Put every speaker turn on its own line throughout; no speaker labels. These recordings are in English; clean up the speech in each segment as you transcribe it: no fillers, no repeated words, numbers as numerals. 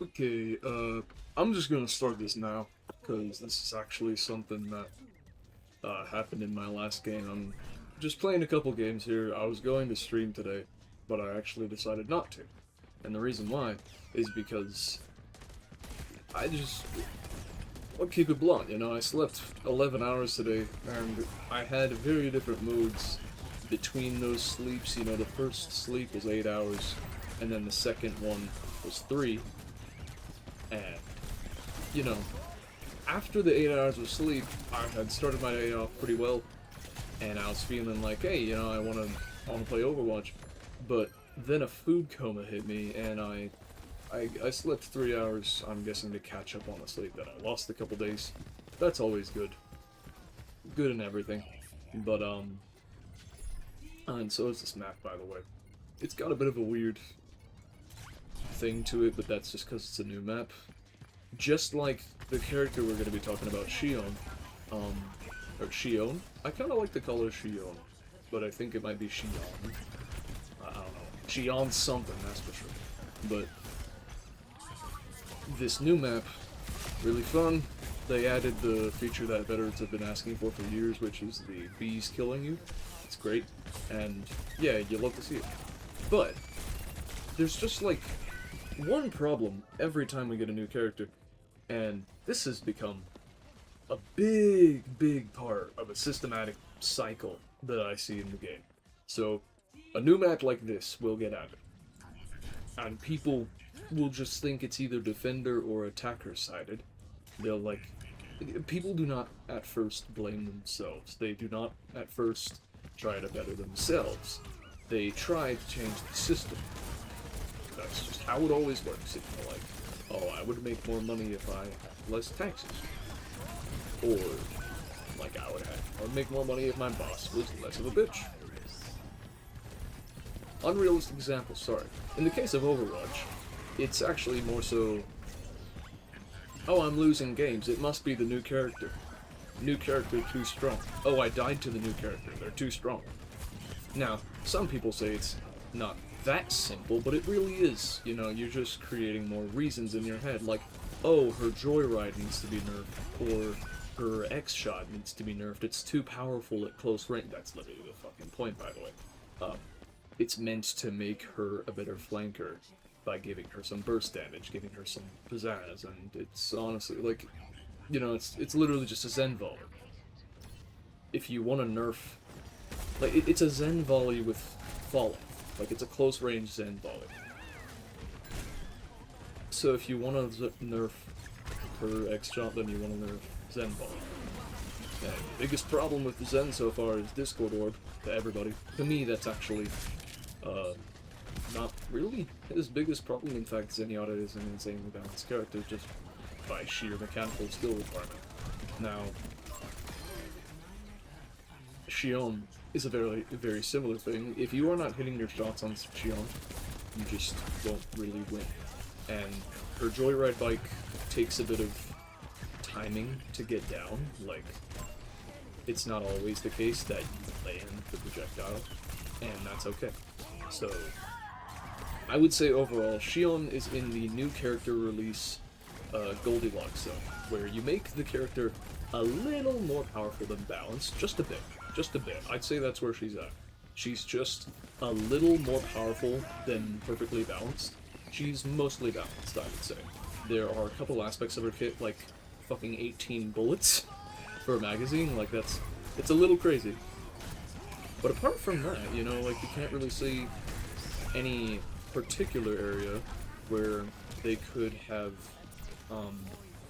Okay, I'm just gonna start this now, because this is actually something that happened in my last game. I'm just playing a couple games here. I was going to stream today, but I actually decided not to. And the reason why is because I just, I'll keep it blunt, you know, I slept 11 hours today, and I had very different moods between those sleeps. You know, the first sleep was 8 hours, and then the second one was 3, and you know, after the 8 hours of sleep, I had started my day off pretty well, and I was feeling like, hey, you know, I wanna play Overwatch, but then a food coma hit me, and I slept 3 hours. I'm guessing to catch up on the sleep that I lost a couple days. That's always good and everything, but and so is this map, by the way. It's got a bit of a weird thing to it, but that's just because it's a new map. Just like the character we're going to be talking about, Shion, um, or Shion. I kind of like to call her Shion, but I think it might be Shion. I don't know. Shion something, that's for sure. But this new map, really fun. They added the feature that veterans have been asking for years, which is the bees killing you. It's great, and yeah, you love to see it. But there's just like one problem every time we get a new character, and this has become a big part of a systematic cycle that I see in the game. So, a new map like this will get added, and people will just think it's either defender or attacker sided. They'll like. People do not at first blame themselves. They do not at first try to better themselves. They try to change the system. That's just how it always works. It's like, oh, I would make more money if I had less taxes. Or, like, I would make more money if my boss was less of a bitch. Unrealistic example, sorry. In the case of Overwatch, it's actually more so, oh, I'm losing games. It must be the new character. New character too strong. Oh, I died to the new character. They're too strong. Now, some people say it's not that simple, but it really is. You know, you're just creating more reasons in your head, like, oh, her joyride needs to be nerfed, or her X-shot needs to be nerfed. It's too powerful at close range. That's literally the fucking point, by the way. It's meant to make her a better flanker by giving her some burst damage, giving her some pizzazz, and it's honestly, like, you know, it's literally just a Zen volley. If you want to nerf, like, it's a Zen volley with falling. Like, it's a close range Zen volley. So if you want to nerf her X-shot, then you want to nerf Zen volley. And the biggest problem with the Zen so far is Discord Orb to everybody. To me, that's actually not really his biggest problem. In fact, Zenyatta is an insanely balanced character just by sheer mechanical skill requirement. Now, Shion is a very similar thing. If you are not hitting your shots on Shion, you just won't really win. And her Joyride bike takes a bit of timing to get down. Like, it's not always the case that you land the projectile, and that's okay. So, I would say overall, Shion is in the new character release Goldilocks zone, where you make the character a little more powerful than balanced, just a bit. Just a bit. I'd say that's where she's at. She's just a little more powerful than perfectly balanced. She's mostly balanced, I would say. There are a couple aspects of her kit, like fucking 18 bullets for a magazine. Like, it's a little crazy. But apart from that, you know, like, you can't really see any particular area where they could have,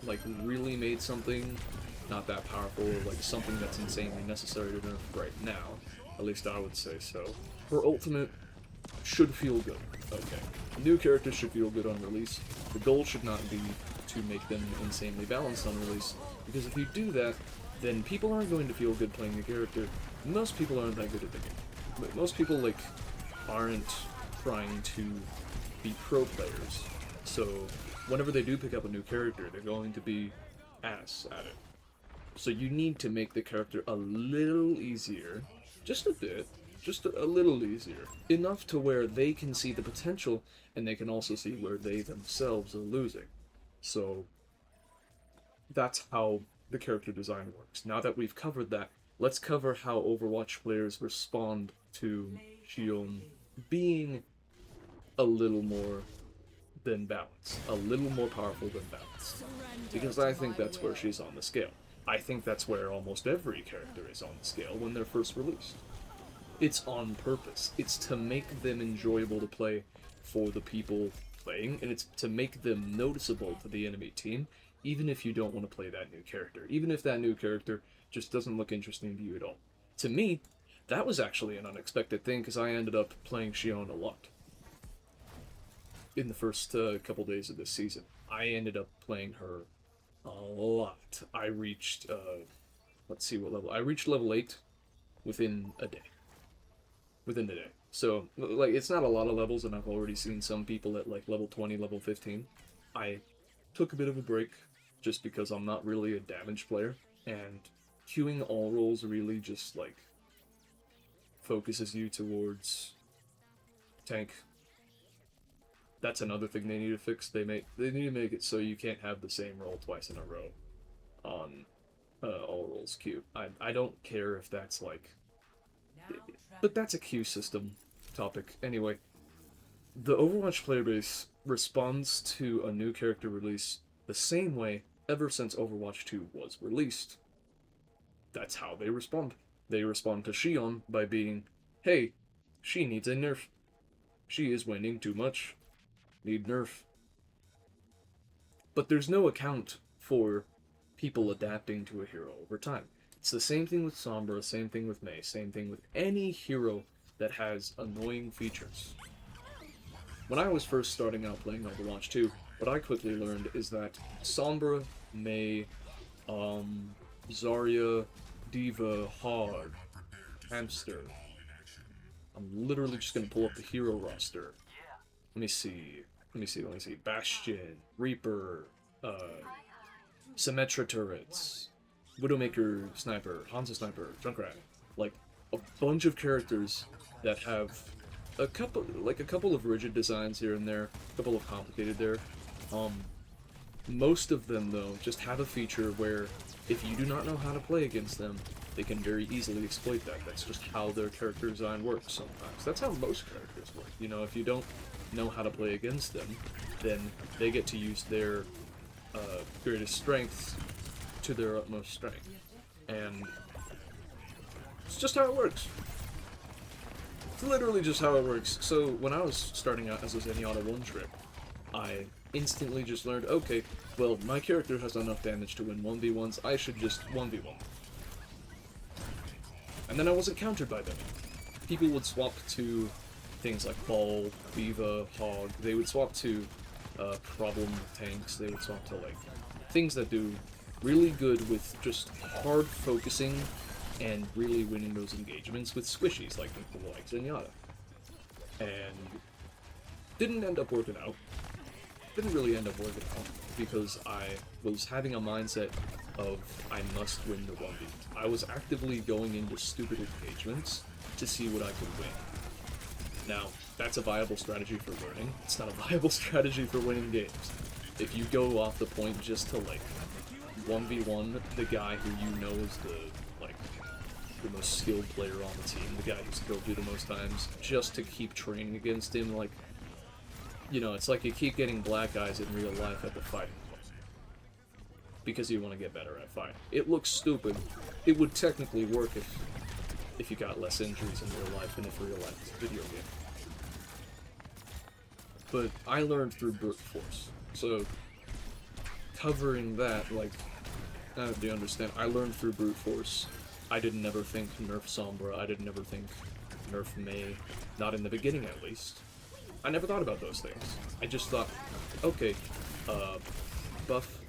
like, really made something not that powerful, or like something that's insanely necessary to nerf right now. At least I would say so. Her ultimate should feel good. Okay. New characters should feel good on release. The goal should not be to make them insanely balanced on release, because if you do that, then people aren't going to feel good playing the character. Most people aren't that good at the game. Most people, like, aren't trying to be pro players. So, whenever they do pick up a new character, they're going to be ass at it. So you need to make the character a little easier, just a bit, just a little easier. Enough to where they can see the potential, and they can also see where they themselves are losing. So, that's how the character design works. Now that we've covered that, let's cover how Overwatch players respond to shion being a little more than balanced, a little more powerful than balanced. Because I think that's where she's on the scale. I think that's where almost every character is on the scale when they're first released. It's on purpose. It's to make them enjoyable to play for the people playing, and it's to make them noticeable to the enemy team, even if you don't want to play that new character. Even if that new character just doesn't look interesting to you at all. To me, that was actually an unexpected thing, because I ended up playing shion a lot in the first couple days of this season. I ended up playing her a lot. I reached, let's see what level. I reached level 8 within a day. Within the day. So, like, it's not a lot of levels, and I've already seen some people at, like, level 20, level 15. I took a bit of a break, just because I'm not really a damage player, and queuing all roles really just, like, focuses you towards tank. That's another thing they need to fix. They need to make it so you can't have the same role twice in a row on all roles queue. I don't care if that's like, but that's a queue system topic. Anyway, the Overwatch player base responds to a new character release the same way ever since Overwatch 2 was released. That's how they respond. They respond to shion by being, hey, she needs a nerf. She is winning too much. Need nerf. But there's no account for people adapting to a hero over time. It's the same thing with Sombra, same thing with Mei, same thing with any hero that has annoying features. When I was first starting out playing Overwatch 2, what I quickly learned is that Sombra, Mei, Zarya, Diva, Hog, Hamster. I'm literally just gonna pull up the hero roster. Let me see. Bastion, Reaper, Symmetra turrets, Widowmaker sniper, Hanzo sniper, Junkrat. Like, a bunch of characters that have a couple of rigid designs here and there, a couple of complicated there. Most of them, though, just have a feature where if you do not know how to play against them, they can very easily exploit that. That's just how their character design works sometimes. That's how most characters work. You know, if you don't know how to play against them, then they get to use their greatest strengths to their utmost strength. And it's just how it works. It's literally just how it works. So when I was starting out as a Zenyatta one-trick, I instantly just learned, okay, well, my character has enough damage to win 1v1s, I should just 1v1. And then I wasn't countered by them. People would swap to things like Ball, Viva, Hog. They would swap to problem tanks. They would swap to, like, things that do really good with just hard focusing and really winning those engagements with squishies like Zenyatta. And didn't end up working out. Didn't really end up working out because I was having a mindset of I must win the 1v. I was actively going into stupid engagements to see what I could win. Now, that's a viable strategy for learning. It's not a viable strategy for winning games. If you go off the point just to, like, 1v1 the guy who you know is the most skilled player on the team, the guy who's killed you the most times, just to keep training against him, like, you know, it's like you keep getting black eyes in real life at the fighting club. Because you want to get better at fighting. It looks stupid. It would technically work if you got less injuries in real life and if real life is a video game. But I learned through brute force. So, covering that, like, do you understand? I learned through brute force. I didn't never think nerf Sombra. I didn't never think nerf Mei. Not in the beginning, at least. I never thought about those things. I just thought, okay, buff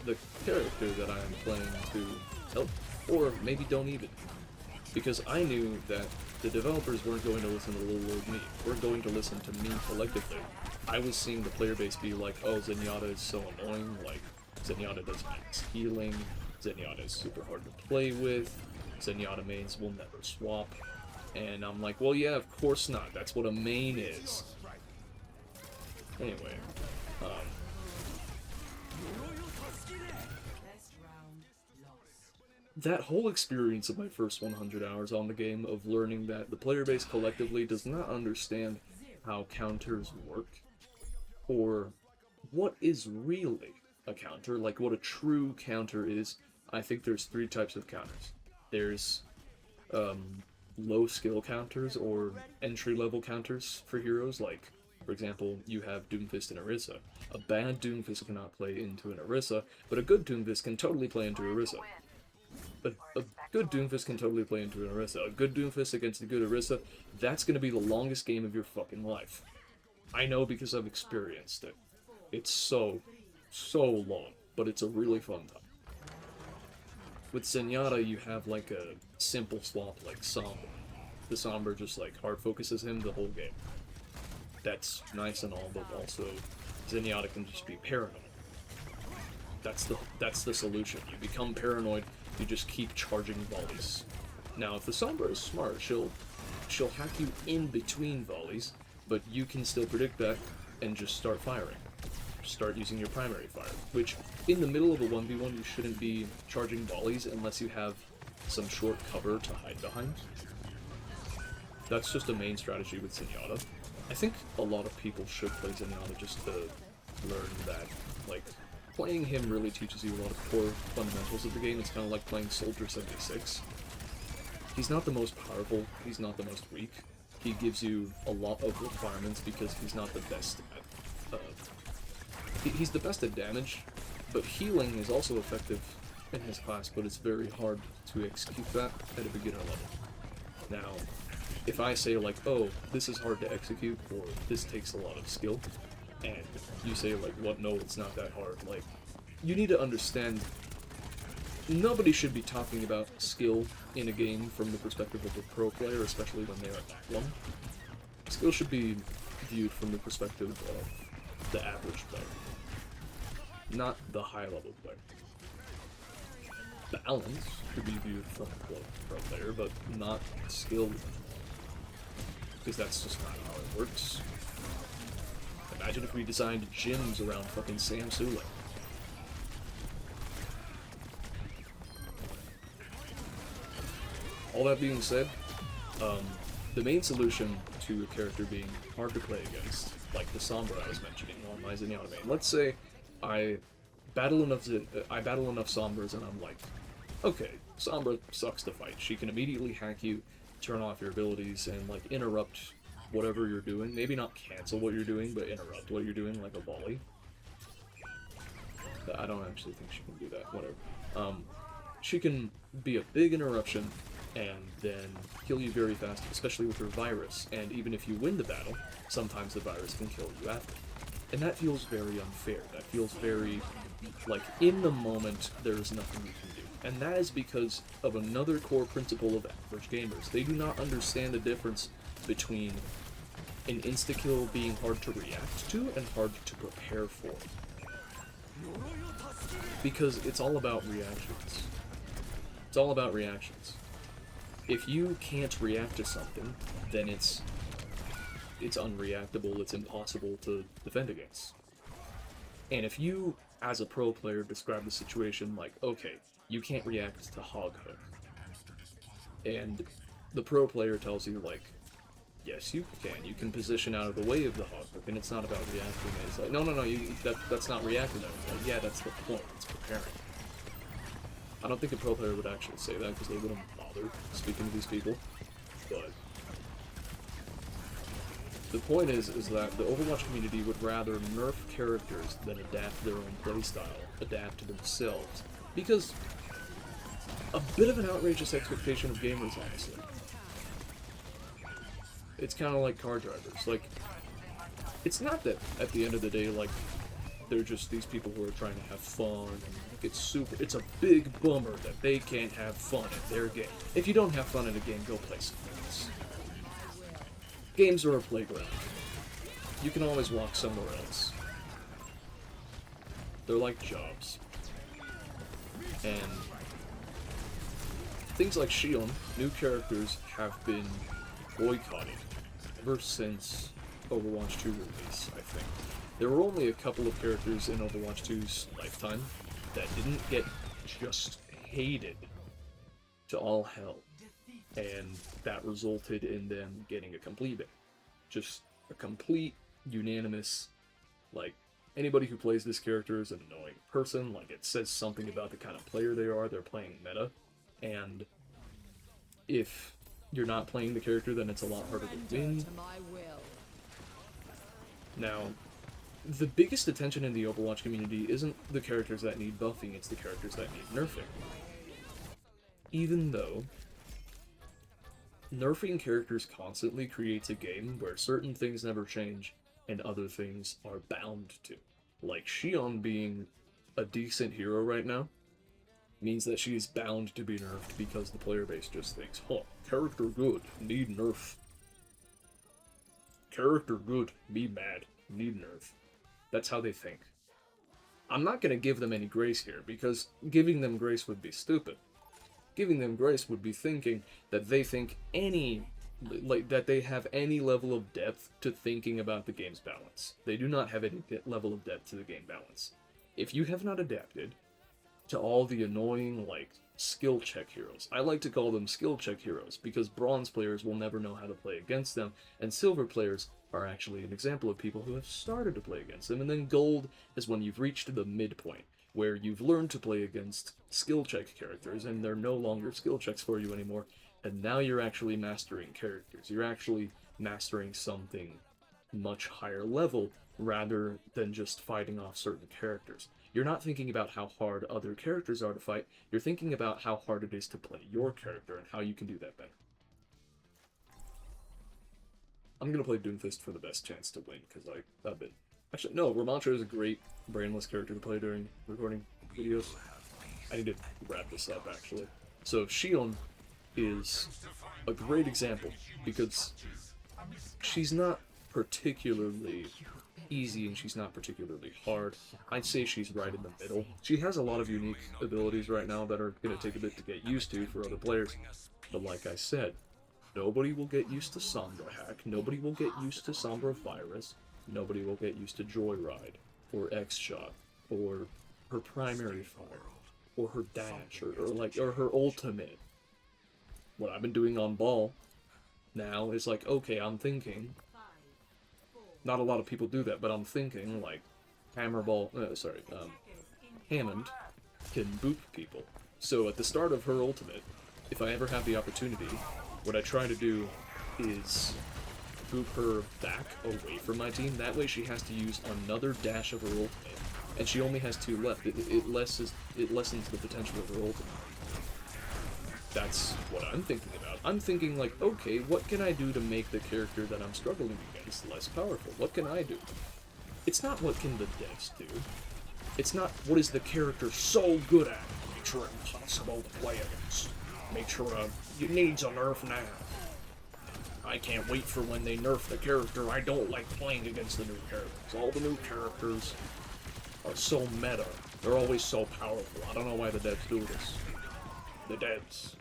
the character that I am playing to help, or maybe don't even. Because I knew that the developers weren't going to listen to little old me, weren't going to listen to me collectively. I was seeing the player base be like, oh, Zenyatta is so annoying, like, Zenyatta doesn't use healing, Zenyatta is super hard to play with, Zenyatta mains will never swap. And I'm like, well, yeah, of course not. That's what a main is. Anyway, um, that whole experience of my first 100 hours on the game, of learning that the player base collectively does not understand how counters work, or what is really a counter, like what a true counter is. I think there's three types of counters. There's low skill counters or entry level counters for heroes, like, for example, you have Doomfist and Orisa. A bad Doomfist cannot play into an Orisa, but a good Doomfist can totally play into Orisa. But a good Doomfist can totally play into an Orisa. A good Doomfist against a good Orisa, that's gonna be the longest game of your fucking life. I know because I've experienced it. It's so long, but it's a really fun time. With Zenyatta, you have like a simple swap like Sombra. The Sombra just like hard focuses him the whole game. That's nice and all, but also Zenyatta can just be paranoid. That's the solution. You become paranoid, you just keep charging volleys. Now, if the Sombra is smart, she'll hack you in between volleys, but you can still predict that and just start firing. Start using your primary fire, which in the middle of a 1v1 you shouldn't be charging volleys unless you have some short cover to hide behind. That's just a main strategy with Zenyatta. I think a lot of people should play Zenyatta just to learn that, like, playing him really teaches you a lot of core fundamentals of the game. It's kind of like playing Soldier 76. He's not the most powerful, he's not the most weak. He gives you a lot of requirements because he's not the best at he's the best at damage, but healing is also effective in his class, but it's very hard to execute that at a beginner level. Now, if I say like, oh, this is hard to execute, or this takes a lot of skill, and you say like, what, no, it's not that hard, like, you need to understand, nobody should be talking about skill in a game from the perspective of a pro player, especially when they are that long. Skill should be viewed from the perspective of the average player, not the high-level player. Balance could be viewed from the pro player, but not skill, because that's just not how it works. Imagine if we designed gyms around fucking Sam Sule. All that being said, the main solution to a character being hard to play against, like the Sombra I was mentioning on my Zenyatta main. Let's say I battle enough Sombras and I'm like, okay, Sombra sucks to fight. She can immediately hack you, turn off your abilities, and like interrupt whatever you're doing. Maybe not cancel what you're doing, but interrupt what you're doing, like a volley. I don't actually think she can do that, whatever. She can be a big interruption and then kill you very fast, especially with her virus, and even if you win the battle, sometimes the virus can kill you after. And that feels very unfair. That feels very, like, in the moment, there's nothing you can do. And that is because of another core principle of average gamers. They do not understand the difference between an insta-kill being hard to react to and hard to prepare for. Because it's all about reactions. It's all about reactions. If you can't react to something, then it's unreactable, it's impossible to defend against. And if you, as a pro player, describe the situation like, okay, you can't react to Hog Hook, and the pro player tells you, like, yes, you can position out of the way of the Hog Hook, and it's not about reacting. It's like, no, that's not reacting. Like, yeah, that's the point, it's preparing. I don't think a pro player would actually say that, because they wouldn't bother speaking to these people, but the point is that the Overwatch community would rather nerf characters than adapt their own playstyle, adapt to themselves, because a bit of an outrageous expectation of gamers, honestly. It's kind of like car drivers. Like, it's not that at the end of the day, like, they're just these people who are trying to have fun, and it's a big bummer that they can't have fun in their game. If you don't have fun in a game, go play something else. Games are a playground. You can always walk somewhere else. They're like jobs. And things like Shion, new characters have been boycotted ever since Overwatch 2 release, I think. There were only a couple of characters in Overwatch 2's lifetime that didn't get just hated to all hell, and that resulted in them getting a complete ban. Just a complete, unanimous, like, anybody who plays this character is an annoying person, like, it says something about the kind of player they are, they're playing meta, and if you're not playing the character, then it's a lot harder to win. Now, the biggest attention in the Overwatch community isn't the characters that need buffing, it's the characters that need nerfing. Even though nerfing characters constantly creates a game where certain things never change and other things are bound to. Like Shion being a decent hero right now means that she is bound to be nerfed because the player base just thinks, huh, character good, need nerf. Character good, be mad, need nerf. That's how they think. I'm not going to give them any grace here, because giving them grace would be stupid. Giving them grace would be thinking that they think that they have any level of depth to thinking about the game's balance. They do not have any level of depth to the game balance. If you have not adapted to all the annoying, like, skill check heroes. I like to call them skill check heroes, because bronze players will never know how to play against them, and silver players are actually an example of people who have started to play against them, and then gold is when you've reached the midpoint, where you've learned to play against skill check characters, and they're no longer skill checks for you anymore, and now you're actually mastering characters. You're actually mastering something much higher level, rather than just fighting off certain characters. You're not thinking about how hard other characters are to fight, you're thinking about how hard it is to play your character and how you can do that better. I'm gonna play Doomfist for the best chance to win, because I've been... Actually, no, Ramantra is a great brainless character to play during recording videos. I need to wrap this up, actually. So, Shion is a great example, because she's not particularly easy and she's not particularly hard. I'd say she's right in the middle. She has a lot of unique abilities right now that are going to take a bit to get used to for other players, but like I said, nobody will get used to Sombra Hack, nobody will get used to Sombra Virus, nobody will get used to Joyride, or X-Shot, or her primary fire, or her dash, or her ultimate. What I've been doing on ball now is like, okay, I'm thinking, not a lot of people do that, but I'm thinking, like, Hammond can boop people. So at the start of her ultimate, if I ever have the opportunity, what I try to do is boop her back away from my team. That way she has to use another dash of her ultimate, and she only has 2 left. It lessens the potential of her ultimate. That's what I'm thinking about. I'm thinking, like, okay, what can I do to make the character that I'm struggling against less powerful? What can I do? It's not what can the devs do. It's not what is the character so good at. Make sure it's impossible to play against. Make sure it needs a nerf now. I can't wait for when they nerf the character. I don't like playing against the new characters. All the new characters are so meta. They're always so powerful. I don't know why the devs do this. The devs.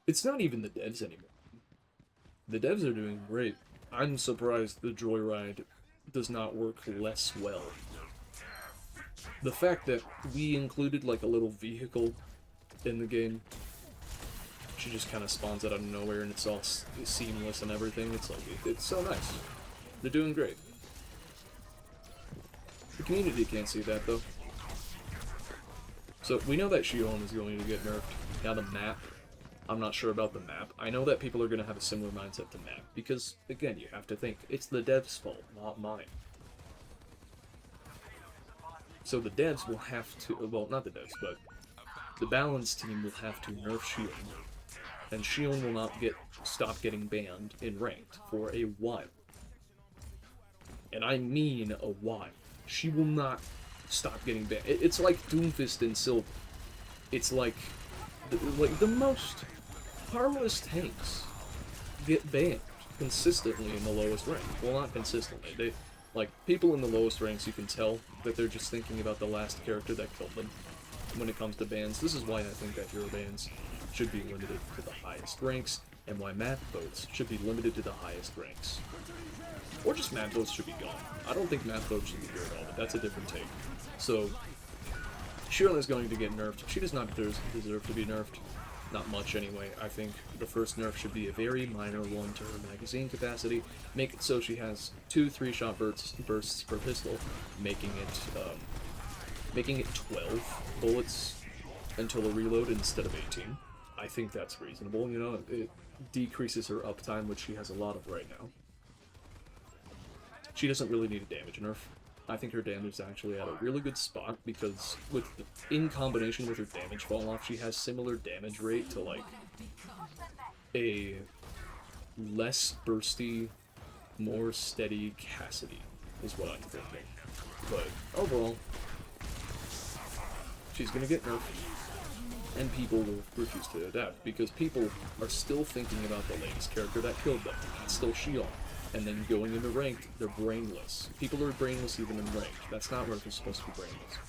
It's not even the devs anymore. The devs are doing great. I'm surprised the Joyride does not work less well. The fact that we included, like, a little vehicle in the game, she just kind of spawns out of nowhere and it's all seamless and everything. It's like, it's so nice. They're doing great. The community can't see that, though. So, we know that Shion is going to get nerfed. Now the map, I'm not sure about the map. I know that people are going to have a similar mindset to map, because, again, you have to think, it's the devs' fault, not mine. So the devs will have to, well, not the devs, but the balance team will have to nerf Shion, and Shion will not stop getting banned in ranked for a while. And I mean a while. She will not stop getting banned. It's like Doomfist in Silver. It's like the most harmless tanks get banned consistently in the lowest rank. Well, not consistently. Like, people in the lowest ranks, you can tell that they're just thinking about the last character that killed them when it comes to bans. This is why I think that hero bans should be limited to the highest ranks, and why map votes should be limited to the highest ranks. Or just map votes should be gone. I don't think map votes should be here at all, but that's a different take. So, Shion is going to get nerfed. She does not deserve to be nerfed. Not much, anyway. I think the first nerf should be a very minor one to her magazine capacity. Make it so she has 2 3-shot bursts per pistol, making it 12 bullets until a reload instead of 18. I think that's reasonable, you know? It decreases her uptime, which she has a lot of right now. She doesn't really need a damage nerf. I think her damage is actually at a really good spot, because in combination with her damage fall off, she has similar damage rate to, like, a less bursty, more steady Cassidy, is what I'm thinking. But overall, she's gonna get nerfed, and people will refuse to adapt, because people are still thinking about the latest character that killed them. It's still Shion. And then going into ranked, they're brainless. People are brainless even in ranked. That's not where they're supposed to be brainless.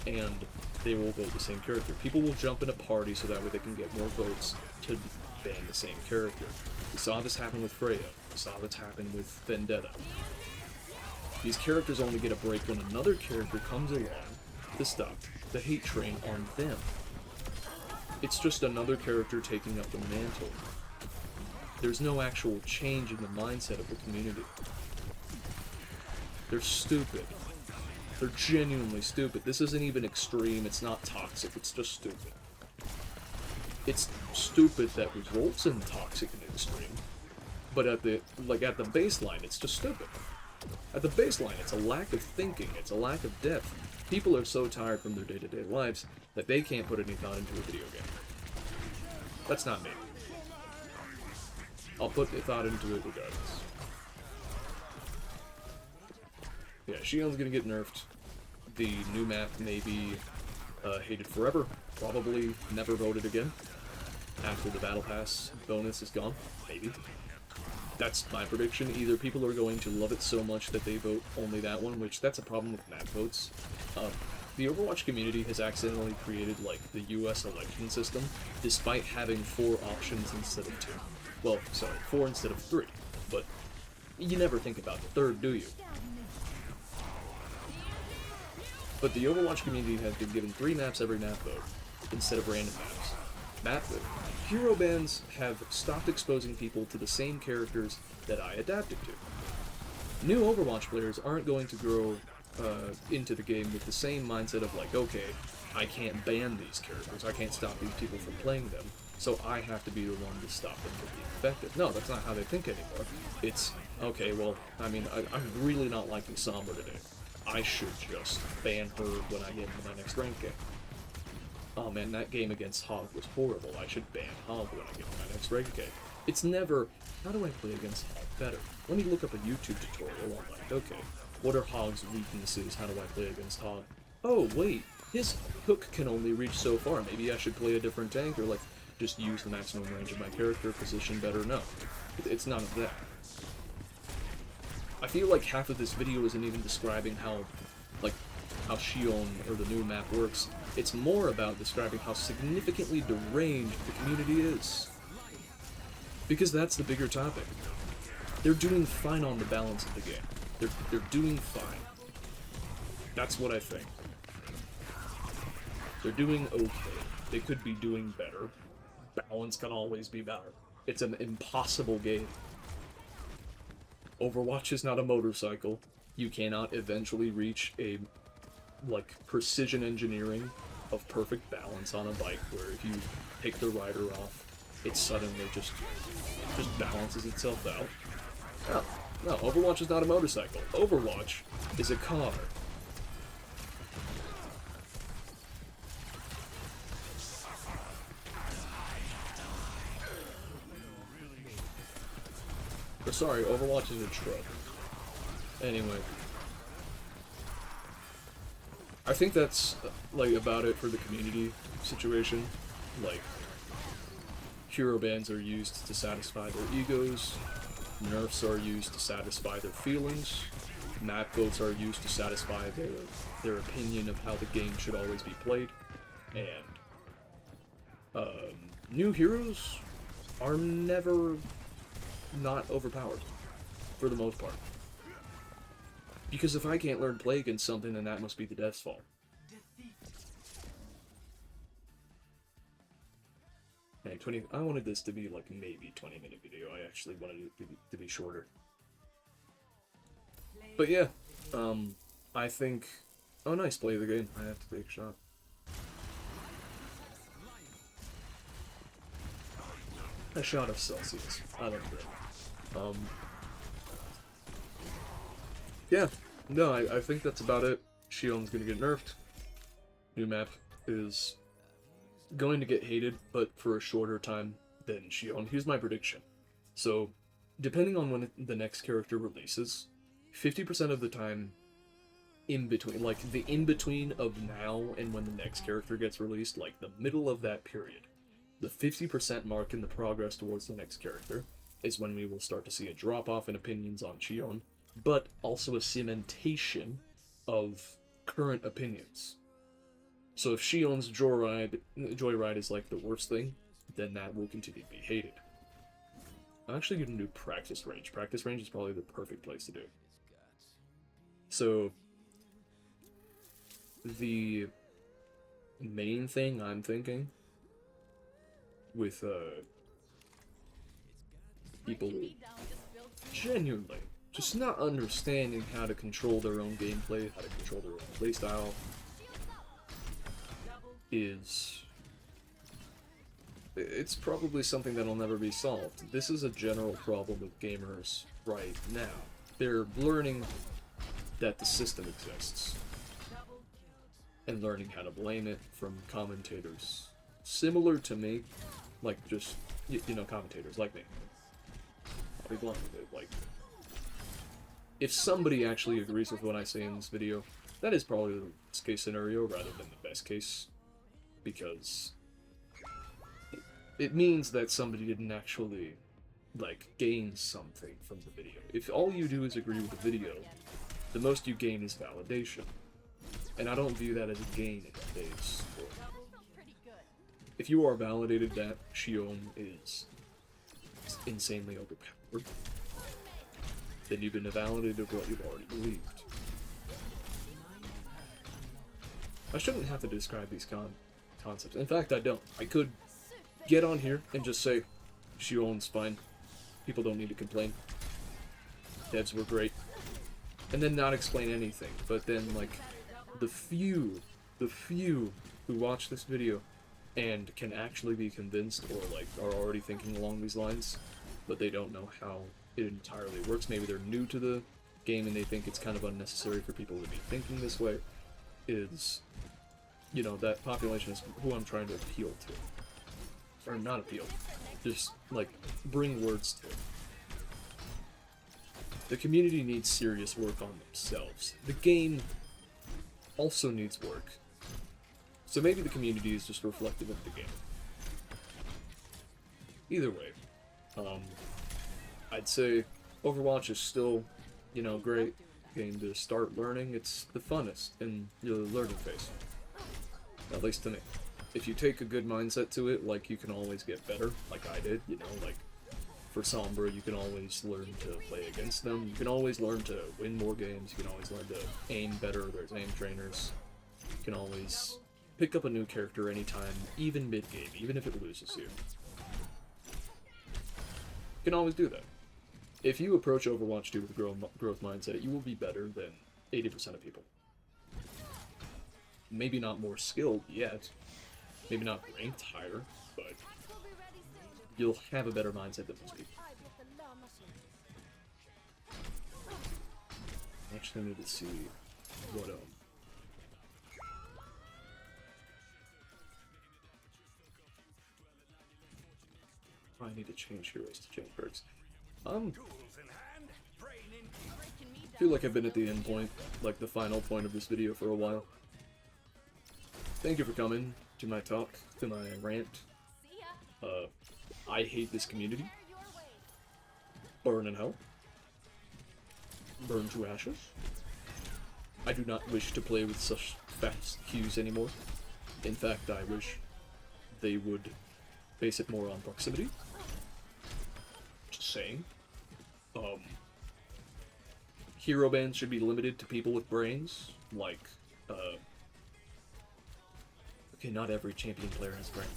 And they will vote the same character. People will jump in a party so that way they can get more votes to ban the same character. We saw this happen with Freya. We saw this happen with Vendetta. These characters only get a break when another character comes along to stop the hate train on them. It's just another character taking up the mantle. There's no actual change in the mindset of the community. They're stupid. They're genuinely stupid. This isn't even extreme, it's not toxic, it's just stupid. It's stupid that results in toxic and extreme, but at the baseline, it's just stupid. At the baseline, it's a lack of thinking, it's a lack of depth. People are so tired from their day-to-day lives that they can't put any thought into a video game. That's not me. I'll put the thought into it regardless. Yeah, Shion's gonna get nerfed. The new map may be hated forever. Probably never voted again. After the Battle Pass bonus is gone. Maybe. That's my prediction. Either people are going to love it so much that they vote only that one, which that's a problem with map votes. The Overwatch community has accidentally created, like, the US election system, despite having 4 options instead of 2. Well, sorry, 4 instead of 3, but you never think about the third, do you? But the Overwatch community has been given 3 maps every map vote, instead of random maps. Hero bans have stopped exposing people to the same characters that I adapted to. New Overwatch players aren't going to grow into the game with the same mindset of, like, okay, I can't ban these characters, I can't stop these people from playing them, so I have to be the one to stop them from being effective. No, that's not how they think anymore. It's, okay, well, I mean, I'm really not liking Sombra today. I should just ban her when I get into my next rank game. Oh man, that game against Hog was horrible. I should ban Hog when I get into my next rank game. It's never, how do I play against Hog better? Let me look up a YouTube tutorial on, like, okay, what are Hog's weaknesses? How do I play against Hog? Oh, wait, his hook can only reach so far. Maybe I should play a different tank, or, like, just use the maximum range of my character, position better. No, it's none of that. I feel like half of this video isn't even describing how Shion or the new map works. It's more about describing how significantly deranged the community is. Because that's the bigger topic. They're doing fine on the balance of the game. They're doing fine. That's what I think. They're doing okay. They could be doing better. Balance can always be better. It's an impossible game. Overwatch is not a motorcycle. You cannot eventually reach a, like, precision engineering of perfect balance on a bike where if you take the rider off, it suddenly just balances itself out. No, Overwatch is not a motorcycle. Overwatch is a car. Or sorry, Overwatch is a truck. Anyway. I think that's, like, about it for the community situation. Like, hero bans are used to satisfy their egos, nerfs are used to satisfy their feelings, map votes are used to satisfy their opinion of how the game should always be played, and, new heroes are never not overpowered, for the most part. Because if I can't learn play against something, then that must be the death's fault. Hey, 20. I wanted this to be like maybe 20-minute video. I actually wanted it to be shorter. But yeah, I think. Oh, nice, play the game. I have to take a shot. A shot of Celsius. I don't know. Yeah, no, I think that's about it. Shion's gonna get nerfed. New map is going to get hated, but for a shorter time than Shion. Here's my prediction. So, depending on when the next character releases, 50% of the time in between, like the in-between of now and when the next character gets released, like the middle of that period, the 50% mark in the progress towards the next character is when we will start to see a drop-off in opinions on Shion, but also a cementation of current opinions. So if Shion's Joyride is like the worst thing, then that will continue to be hated. I'm actually going to do practice range. Practice range is probably the perfect place to do it. So the main thing I'm thinking with people genuinely just not understanding how to control their own gameplay, how to control their own playstyle, it's probably something that'll never be solved. This is a general problem with gamers right now. They're learning that the system exists and learning how to blame it from commentators similar to me, like just, you know, commentators like me. I'll be blunt with it, like, if somebody actually agrees with what I say in this video, that is probably the worst case scenario rather than the best case, because it means that somebody didn't actually, like, gain something from the video. If all you do is agree with the video, the most you gain is validation. And I don't view that as a gain in today's world. If you are validated that Shion is insanely overpowered, then you've been validated of what you've already believed. I shouldn't have to describe these concepts. In fact, I don't. I could get on here and just say, Shion's fine. People don't need to complain. Devs were great. And then not explain anything. But then, like, the few who watch this video and can actually be convinced or, like, are already thinking along these lines, but they don't know how it entirely works. Maybe they're new to the game and they think it's kind of unnecessary for people to be thinking this way, is, you know, that population is who I'm trying to appeal to. Or not appeal. Just, like, bring words to it. The community needs serious work on themselves. The game also needs work. So maybe the community is just reflective of the game. Either way, I'd say Overwatch is still, you know, great game to start learning. It's the funnest in your learning phase. At least to me. If you take a good mindset to it, like, you can always get better, like I did, you know, like, for Sombra, you can always learn to play against them. You can always learn to win more games. You can always learn to aim better. There's aim trainers. You can always pick up a new character anytime, even mid-game, even if it loses you. You can always do that. If you approach Overwatch 2 with a growth mindset, you will be better than 80% of people. Maybe not more skilled yet. Maybe not ranked higher, but you'll have a better mindset than most people. I actually need to see what, I need to change heroes to change perks. I feel like I've been at the end point, like the final point of this video for a while. Thank you for coming to my talk, to my rant. I hate this community. Burn in hell. Burn to ashes. I do not wish to play with such fast queues anymore. In fact, I wish they would base it more on proximity. Just saying. Hero bans should be limited to people with brains, like, okay, not every champion player has brain.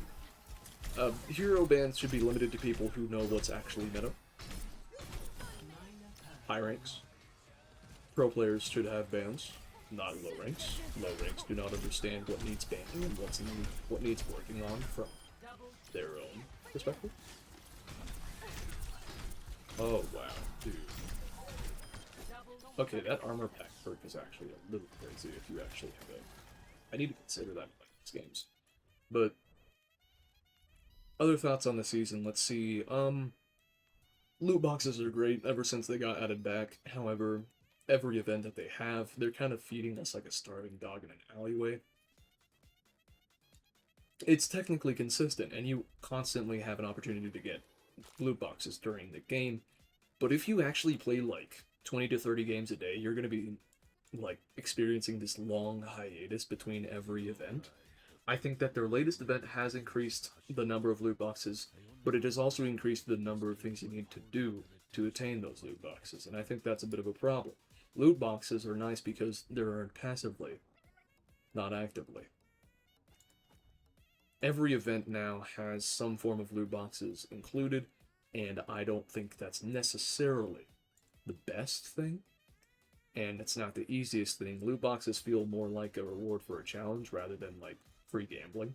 Hero bans should be limited to people who know what's actually meta. High ranks. Pro players should have bans, not low ranks. Low ranks do not understand what needs banning and what needs working on from their own perspective. Oh wow, dude. Okay, that armor pack perk is actually a little crazy if you actually have it. I need to consider that in my next games. But other thoughts on the season, let's see. Loot boxes are great ever since they got added back. However, every event that they have, they're kind of feeding us like a starving dog in an alleyway. It's technically consistent, and you constantly have an opportunity to get loot boxes during the game. But if you actually play like 20 to 30 games a day, you're going to be like experiencing this long hiatus between every event. I think that their latest event has increased the number of loot boxes, but it has also increased the number of things you need to do to attain those loot boxes, and I think that's a bit of a problem. Loot boxes are nice because they're earned passively, not actively. Every event now has some form of loot boxes included, and I don't think that's necessarily the best thing, and it's not the easiest thing. Loot boxes feel more like a reward for a challenge rather than like free gambling.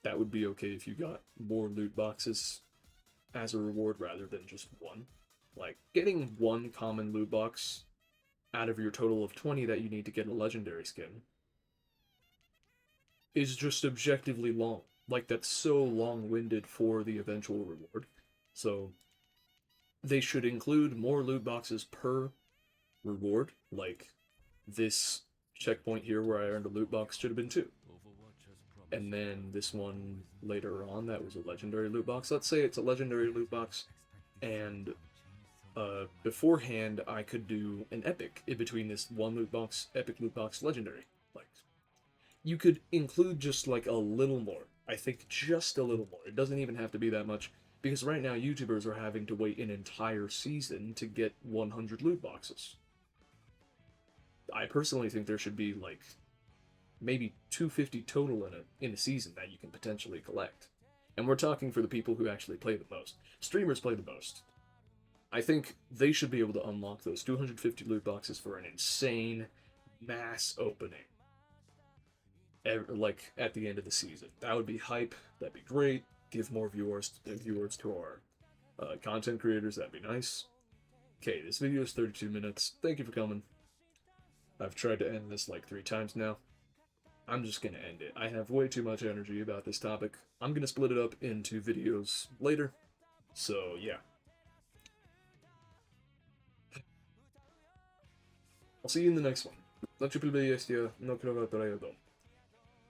That would be okay if you got more loot boxes as a reward rather than just one. Like, getting one common loot box out of your total of 20 that you need to get a legendary skin is just objectively long. Like, that's so long-winded for the eventual reward. So, they should include more loot boxes per reward. Like, this checkpoint here where I earned a loot box should have been 2. And then this one later on, that was a legendary loot box. Let's say it's a legendary loot box, and beforehand I could do an epic in between this one loot box, epic loot box, legendary. Like, you could include just like a little more. I think just a little more. It doesn't even have to be that much, because right now YouTubers are having to wait an entire season to get 100 loot boxes. I personally think there should be like maybe 250 total in a season that you can potentially collect. And we're talking for the people who actually play the most. Streamers play the most. I think they should be able to unlock those 250 loot boxes for an insane mass opening. Like at the end of the season. That would be hype. That'd be great. Give more viewers to our content creators. That'd be nice. Okay, this video is 32 minutes. Thank you for coming. I've tried to end this like 3 times now. I'm just gonna end it. I have way too much energy about this topic. I'm gonna split it up into videos later. So, yeah. I'll see you in the next one.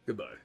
Goodbye.